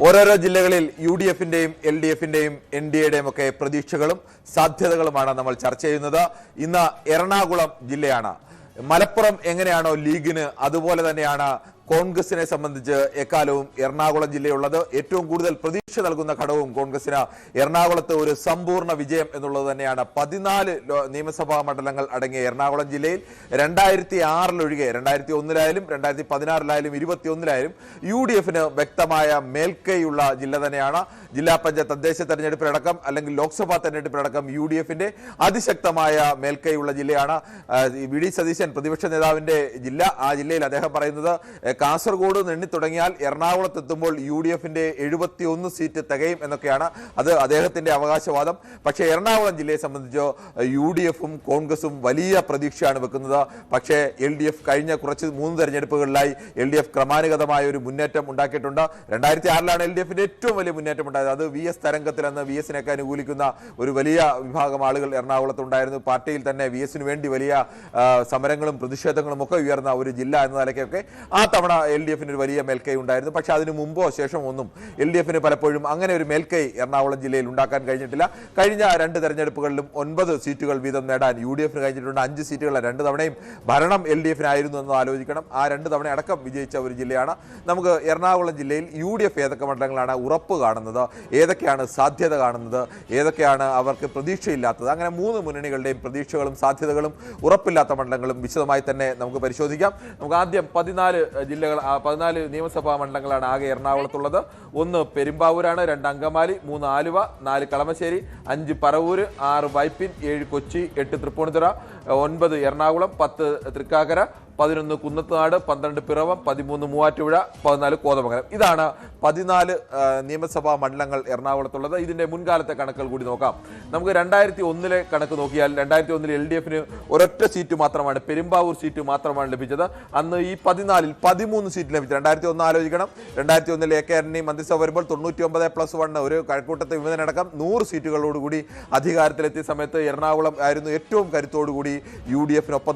ഓരോരോ ജില്ലകളിൽ UDFന്റെയും LDFന്റെയും NDAയുടെയും ഒക്കെ പ്രതീക്ഷകളും സാധ്യതകളുമാണ് നമ്മൾ ചർച്ച ചെയ്യുന്നത്. ഇന്ന് എറണാകുളം ജില്ലയാണ്. മലപ്പുറം എങ്ങനെയാണോ ലീഗിന് അതുപോലെ തന്നെയാണ് കോൺഗ്രസിനെ സംബന്ധിച്ച് എക്കാലവും എറണാകുളം ജില്ലയുള്ളത്. ഏറ്റവും കൂടുതൽ പ്രതീക്ഷ നൽകുന്ന ഘടകവും കോൺഗ്രസിന് എറണാകുളത്ത് ഒരു സമ്പൂർണ്ണ വിജയം എന്നുള്ളത് തന്നെയാണ്. 14 നിയമസഭാ മണ്ഡലങ്ങൾ അടങ്ങിയ എറണാകുളം ജില്ലയിൽ 2006 ഒഴികെ 2001-ലായാലും 2016-ലായാലും 2021-ലായാലും UDFന് വ്യക്തമായ മേൽക്കൈയുള്ള ജില്ല തന്നെയാണ്. ജില്ലാ പഞ്ചായത്ത് തദ്ദേശ തെരഞ്ഞെടുപ്പിലടക്കം അല്ലെങ്കിൽ ലോക്സഭാ തെരഞ്ഞെടുപ്പിലടക്കം UDFന്റെ അതിശക്തമായ മേൽക്കൈയുള്ള ജില്ലയാണ്. വി.ഡി. സതീശൻ പ്രതിപക്ഷ നേതാവിന്റെ ജില്ല. ആ ജില്ലയിൽ അദ്ദേഹം പറയുന്നത് കാസർഗോഡ് എണ്ണി തുടങ്ങിയാൽ എറണാകുളത്ത് എത്തുമ്പോൾ UDFന്റെ 71 സീറ്റ് തികയും എന്നൊക്കെയാണ്. അത് അദ്ദേഹത്തിന്റെ അവകാശവാദം. പക്ഷേ എറണാകുളം ജില്ലയെ സംബന്ധിച്ചോ UDFും കോൺഗ്രസും വലിയ പ്രതീക്ഷയാണ് വെക്കുന്നത്. പക്ഷേ LDF കഴിഞ്ഞ 3 തെരഞ്ഞെടുപ്പുകളിലായി LDF ക്രമാനുഗതമായ ഒരു മുന്നേറ്റം ഉണ്ടാക്കിയിട്ടുണ്ട്. 2006-ലാണ് LDFന്റെ ഏറ്റവും വലിയ മുന്നേറ്റം ഉണ്ടായത്. അത് VS തരംഗത്തിൽ അന്ന് VSനൊക്കെ അനുകൂലിക്കുന്ന ഒരു വലിയ വിഭാഗം ആളുകൾ എറണാകുളത്ത് ഉണ്ടായിരുന്നു. പാർട്ടിയിൽ തന്നെ VSന് വേണ്ടി വലിയ സമരങ്ങളും പ്രതിഷേധങ്ങളും ഒക്കെ ഉയർന്ന ഒരു ജില്ല എന്ന നിലയ്ക്കൊക്കെ ആ തവണ LDFന് ഒരു വലിയ മേൽക്കൈ ഉണ്ടായിരുന്നു. പക്ഷെ അതിന് മുമ്പോ ശേഷമോ ഒന്നും LDFന് പലപ്പോഴും അങ്ങനെ ഒരു മേൽക്കൈ എറണാകുളം ജില്ലയിൽ ഉണ്ടാക്കാൻ കഴിഞ്ഞിട്ടില്ല. കഴിഞ്ഞ 2 തെരഞ്ഞെടുപ്പുകളിലും 9 സീറ്റുകൾ വീതം നേടാൻ UDFന് കഴിഞ്ഞിട്ടുണ്ട്. 5 സീറ്റുകൾ 2 തവണയും ഭരണം LDFനായിരുന്നു എന്ന് ആലോചിക്കണം. ആ 2 തവണ അടക്കം വിജയിച്ച ഒരു ജില്ലയാണ്. നമുക്ക് എറണാകുളം ജില്ലയിൽ UDF ഏതൊക്കെ മണ്ഡലങ്ങളാണ് ഉറപ്പ് കാണുന്നത്, ഏതൊക്കെയാണ് സാധ്യത കാണുന്നത്, ഏതൊക്കെയാണ് അവർക്ക് പ്രതീക്ഷയില്ലാത്തത്, അങ്ങനെ 3 മുന്നണികളുടെയും പ്രതീക്ഷകളും സാധ്യതകളും ഉറപ്പില്ലാത്ത മണ്ഡലങ്ങളും വിശദമായി തന്നെ നമുക്ക് പരിശോധിക്കാം. നമുക്ക് ആദ്യം 14 നിയമസഭാ മണ്ഡലങ്ങളാണ് ആകെ എറണാകുളത്തുള്ളത്. 1 പെരുമ്പാവൂരാണ്, 2 അങ്കമാലി, 3 ആലുവ, 4 കളമശ്ശേരി, 5 പറവൂര്, 6 വൈപ്പിൻ, 7 കൊച്ചി, 8 തൃപ്പൂണിത്തുറ, 9 എറണാകുളം, 10 തൃക്കാക്കര, 11 കുന്നത്തുനാട്, 12 പിറവം, 13 മൂവാറ്റുപുഴ, 14 കോതമംഗലം. ഇതാണ് 14 നിയമസഭാ മണ്ഡലങ്ങൾ എറണാകുളത്തുള്ളത്. ഇതിന്റെ മുൻകാലത്തെ കണക്കുകൾ കൂടി നോക്കാം. നമുക്ക് 2001-ലെ കണക്ക് നോക്കിയാൽ 2001-ൽ LDFന് ഒരൊറ്റ സീറ്റ് മാത്രമാണ്, പെരുമ്പാവൂർ സീറ്റ് മാത്രമാണ് ലഭിച്ചത്. അന്ന് ഈ 14-ൽ 13 സീറ്റ് ലഭിച്ചു. 2001 ആലോചിക്കണം. 2001-ൽ AK ആന്റണി മന്ത്രിസഭ വരുമ്പോൾ 99+1 ഒരു കഴക്കൂട്ടത്തെ വിമതനടക്കം 100 സീറ്റുകളോടുകൂടി അധികാരത്തിലെത്തിയ സമയത്ത് എറണാകുളം ആയിരുന്നു ഏറ്റവും കരുത്തോടുകൂടി UDFനൊപ്പം